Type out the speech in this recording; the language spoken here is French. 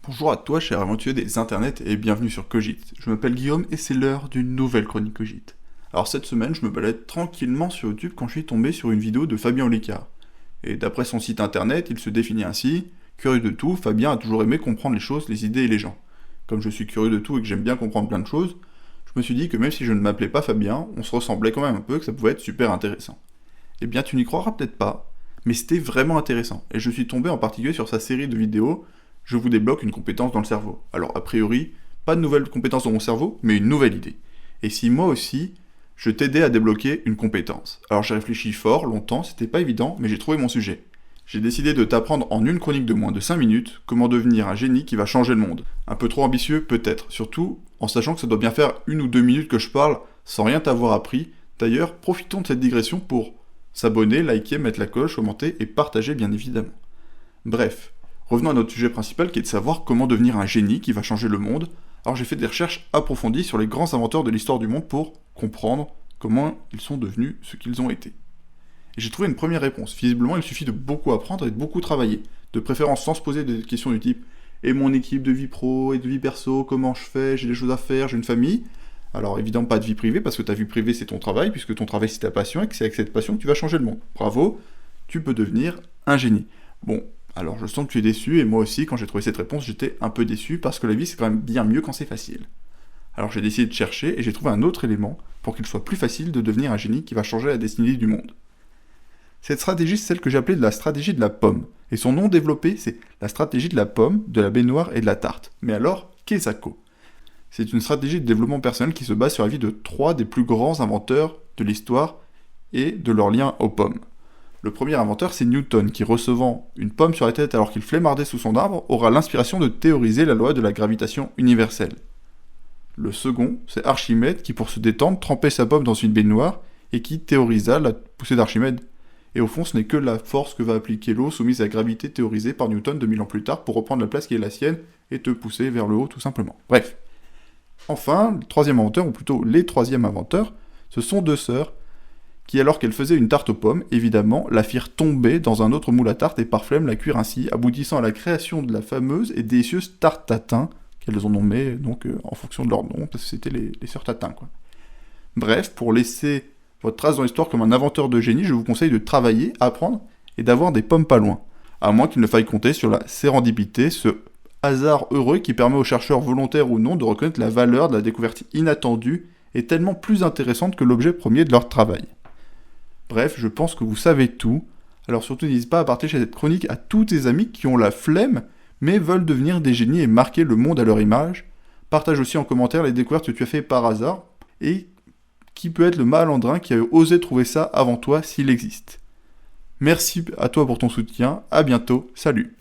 Bonjour à toi, cher aventurier des internets, et bienvenue sur Cogite. Je m'appelle Guillaume et c'est l'heure d'une nouvelle chronique Cogite. Alors cette semaine, je me balade tranquillement sur YouTube quand je suis tombé sur une vidéo de Fabien Olicard. Et d'après son site internet, il se définit ainsi: curieux de tout, Fabien a toujours aimé comprendre les choses, les idées et les gens. Comme je suis curieux de tout et que j'aime bien comprendre plein de choses, je me suis dit que même si je ne m'appelais pas Fabien, on se ressemblait quand même un peu, que ça pouvait être super intéressant. Eh bien, tu n'y croiras peut-être pas, mais c'était vraiment intéressant, et je suis tombé en particulier sur sa série de vidéos Je vous débloque une compétence dans le cerveau. Alors, a priori, pas de nouvelle compétence dans mon cerveau, mais une nouvelle idée. Et si moi aussi, je t'aidais à débloquer une compétence? Alors j'ai réfléchi fort, longtemps, c'était pas évident, mais j'ai trouvé mon sujet. J'ai décidé de t'apprendre en une chronique de moins de 5 minutes comment devenir un génie qui va changer le monde. Un peu trop ambitieux, peut-être, surtout en sachant que ça doit bien faire 1 ou 2 minutes que je parle sans rien t'avoir appris. D'ailleurs, profitons de cette digression pour s'abonner, liker, mettre la cloche, commenter et partager bien évidemment. Bref, revenons à notre sujet principal qui est de savoir comment devenir un génie qui va changer le monde. Alors j'ai fait des recherches approfondies sur les grands inventeurs de l'histoire du monde pour comprendre comment ils sont devenus ce qu'ils ont été. Et j'ai trouvé une première réponse. Visiblement, il suffit de beaucoup apprendre et de beaucoup travailler. De préférence sans se poser des questions du type: et mon équipe de vie pro et de vie perso, comment je fais, j'ai des choses à faire, j'ai une famille. Alors évidemment pas de vie privée, parce que ta vie privée c'est ton travail, puisque ton travail c'est ta passion, et que c'est avec cette passion que tu vas changer le monde. Bravo, tu peux devenir un génie. Bon, alors je sens que tu es déçu, et moi aussi quand j'ai trouvé cette réponse j'étais un peu déçu, parce que la vie c'est quand même bien mieux quand c'est facile. Alors j'ai décidé de chercher, et j'ai trouvé un autre élément pour qu'il soit plus facile de devenir un génie qui va changer la destinée du monde. Cette stratégie, c'est celle que j'ai appelée la stratégie de la pomme. Et son nom développé, c'est la stratégie de la pomme, de la baignoire et de la tarte. Mais alors, qu'est-ce que c'est une stratégie de développement personnel qui se base sur la vie de 3 des plus grands inventeurs de l'histoire et de leur lien aux pommes. Le premier inventeur, c'est Newton, qui recevant une pomme sur la tête alors qu'il flémardait sous son arbre, aura l'inspiration de théoriser la loi de la gravitation universelle. Le second, c'est Archimède, qui pour se détendre, trempait sa pomme dans une baignoire et qui théorisa la poussée d'Archimède. Et au fond, ce n'est que la force que va appliquer l'eau soumise à la gravité théorisée par Newton 2000 ans plus tard pour reprendre la place qui est la sienne et te pousser vers le haut tout simplement. Bref. Enfin, le troisième inventeur, ou plutôt les troisièmes inventeurs, ce sont 2 sœurs qui, alors qu'elles faisaient une tarte aux pommes, évidemment, la firent tomber dans un autre moule à tarte et par flemme la cuire ainsi, aboutissant à la création de la fameuse et délicieuse tarte tatin, qu'elles ont nommée donc en fonction de leur nom, parce que c'était les sœurs Tatin, quoi. Bref, pour laisser votre trace dans l'histoire comme un inventeur de génie, je vous conseille de travailler, apprendre et d'avoir des pommes pas loin. À moins qu'il ne faille compter sur la sérendipité, ce hasard heureux qui permet aux chercheurs volontaires ou non de reconnaître la valeur de la découverte inattendue et tellement plus intéressante que l'objet premier de leur travail. Bref, je pense que vous savez tout, alors surtout n'hésite pas à partager cette chronique à tous tes amis qui ont la flemme mais veulent devenir des génies et marquer le monde à leur image. Partage aussi en commentaire les découvertes que tu as fait par hasard et qui peut être le malandrin qui a osé trouver ça avant toi s'il existe. Merci à toi pour ton soutien, à bientôt, salut.